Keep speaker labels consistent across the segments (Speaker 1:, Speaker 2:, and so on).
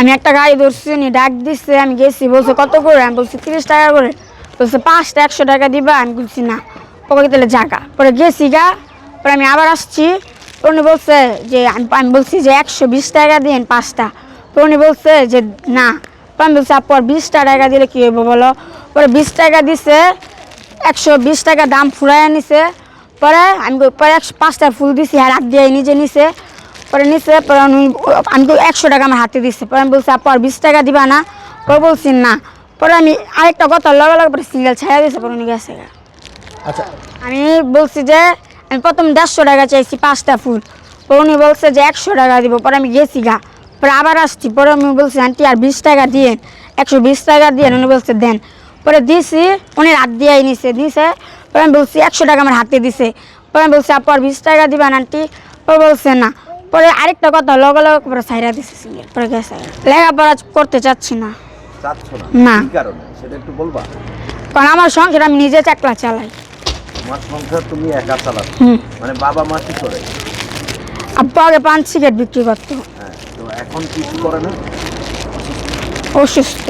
Speaker 1: আমি একটা গাড়ি ধরছি, উনি ডাক দিচ্ছে, আমি গেছি, বলছে কত করে, আমি বলছি 30 টাকা করে, বলছে 5টা 100 টাকা দিবা, আমি বলছি না, ওকে তাহলে জাগা, পরে গেছি গা, পরে আমি আবার আসছি, উনি বলছে যে আমি বলছি যে 120 টাকা দিন 5টা, পরে উনি বলছে যে না, পরে আমি বলছি আপু আর 20 টাকা দিলে কী হইব বলো, পরে 20 টাকা দিছে, 120 টাকা দাম ফুরাইয়া নিছে, পরে আমি পরে 5টা ফুল দিছি আর হাত দিয়ে নিজে নিছে, পরে নিচে পরে আমি 100 টাকা আমার হাতে দিচ্ছে, পরে আমি বলছি আপু আর 20 টাকা দিবা না, পরে বলছি না, পরে আমি আরেকটা কথা লগে লগে পরে সিঙ্গেল ছাড়া দিয়েছে, পরে উনি গেছে।
Speaker 2: আচ্ছা
Speaker 1: আমি বলছি যে আমি প্রথম 150 টাকা চাইছি 5টা ফুল, পরে উনি বলছে যে 100 টাকা দিব, পরে আমি গেছি গা, পরে আবার আসছি, পরে আমি বলছি আন্টি আর 20 টাকা দিয়েন, 120 টাকা দিয়েন, উনি বলছে দেন, পরে দিছি, উনি হাত দিয়ে নিছে, পরে আমি বলছি 100 টাকা আমার হাতে দিছে, পরে আমি বলছি আপু আর 20 টাকা দিবেন আন্টি, পরে বলছে না, পরে আরেকটা কথা লগে লগে পরে সাইরা দিছে সিঙ্গেল, পরে গেছে। লেখাপড়া করতে চাচ্ছি না।
Speaker 2: চাচ্ছ না?
Speaker 1: না।
Speaker 2: কি কারণে সেটা একটু বলবা?
Speaker 1: কারণ আমার সংসার আমি নিজে চাকলা চালাই।
Speaker 2: তোমার সংসার তুমি একা চালাচ্ছ, মানে বাবা মা কি করে?
Speaker 1: আব্বু আগে পান সিগারেট বিক্রি করতো।
Speaker 2: হ্যাঁ, তো এখন কিছু করে না?
Speaker 1: অসুস্থ।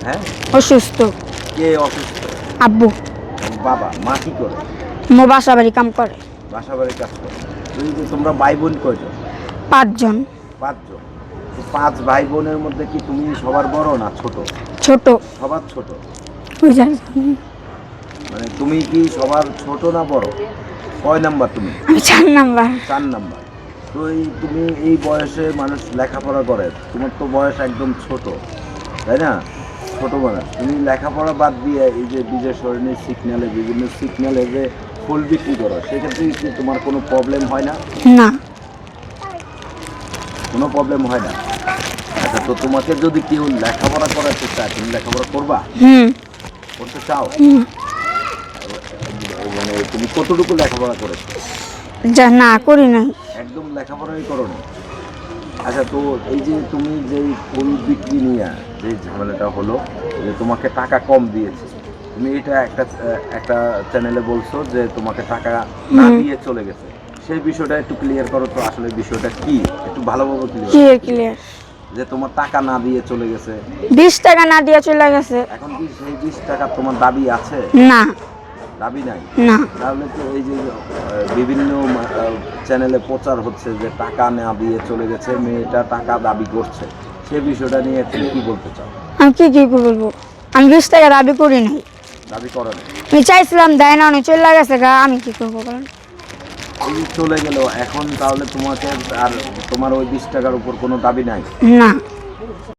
Speaker 2: হ্যাঁ,
Speaker 1: অসুস্থ।
Speaker 2: কে অসুস্থ?
Speaker 1: আব্বু।
Speaker 2: বাবা। মা কি করে?
Speaker 1: মো বাসা বাড়ি কাম করে।
Speaker 2: বাসা বাড়ির কাজ করে। তোমরা ভাই বোন কয়জন?
Speaker 1: 5 জন।
Speaker 2: 5 জন। তো 5 ভাই বোনের মধ্যে কি তুমি সবার বড় না ছোট?
Speaker 1: ছোট।
Speaker 2: সবার ছোট।
Speaker 1: বুঝাই।
Speaker 2: মানে তুমি কি সবার ছোট না বড়? কয় নাম্বার তুমি?
Speaker 1: আমি 4 নাম্বার।
Speaker 2: 4 নাম্বার। তো তুমি এই বয়সে মানুষ লেখাপড়া করে, তোমার তো বয়স একদম ছোট, তাই না? ছোট মানুষ তুমি লেখাপড়া বাদ দিয়ে এই যে বিজয় সরণির সিগন্যালে বিভিন্ন সিগন্যালে যে ফুল বিক্রি করো, সেক্ষেত্রে কি তোমার কোনো প্রবলেম হয় না?
Speaker 1: না।
Speaker 2: কোনো প্রবলেম হয় না। আচ্ছা, তো তোমাকে যদি কেউ লেখাপড়া করাতে চায়, তুমি লেখাপড়া করবা? করতে চাও? মানে তুমি কতটুকু লেখাপড়া করেছো?
Speaker 1: যা না করি নাই।
Speaker 2: একদম লেখাপড়াই করো না? আচ্ছা, তো এই যে তুমি যেই ফুল বিক্রি নিয়ে যে ঝামেলাটা হলো, যে তোমাকে টাকা কম দিয়েছে, তুমি এটা একটা চ্যানেলে বলছো যে তোমাকে টাকা না দিয়ে চলে গেছে, সেই বিষয়টা একটু ক্লিয়ার করো তো, আসলে বিষয়টা কি একটু ভালোভাবে
Speaker 1: ক্লিয়ার।
Speaker 2: যে তোমার টাকা না দিয়ে চলে গেছে,
Speaker 1: 20 টাকা না দিয়ে চলে গেছে।
Speaker 2: এখন কি সেই 20 টাকা তোমার দাবি আছে?
Speaker 1: না।
Speaker 2: দাবি নাই?
Speaker 1: না।
Speaker 2: তাহলে তো এই যে বিভিন্ন চ্যানেলে প্রচার হচ্ছে যে টাকা না দিয়ে চলে গেছে, মেয়েটা টাকা দাবি করছে, সেই বিষয়টা নিয়ে তুমি কি বলতে চাও?
Speaker 1: আমি কি বলবো, আমি 20 টাকা দাবি করি নাই।
Speaker 2: দাবি করো না?
Speaker 1: আমি চাইছিলাম দেয় না, উনি চলে গেছে গা, আমি কি করবো বলেন?
Speaker 2: এই চলে গেল, এখন তাহলে তোমাকে আর তোমার ওই 20 টাকার উপর কোনো দাবি নাই?
Speaker 1: না।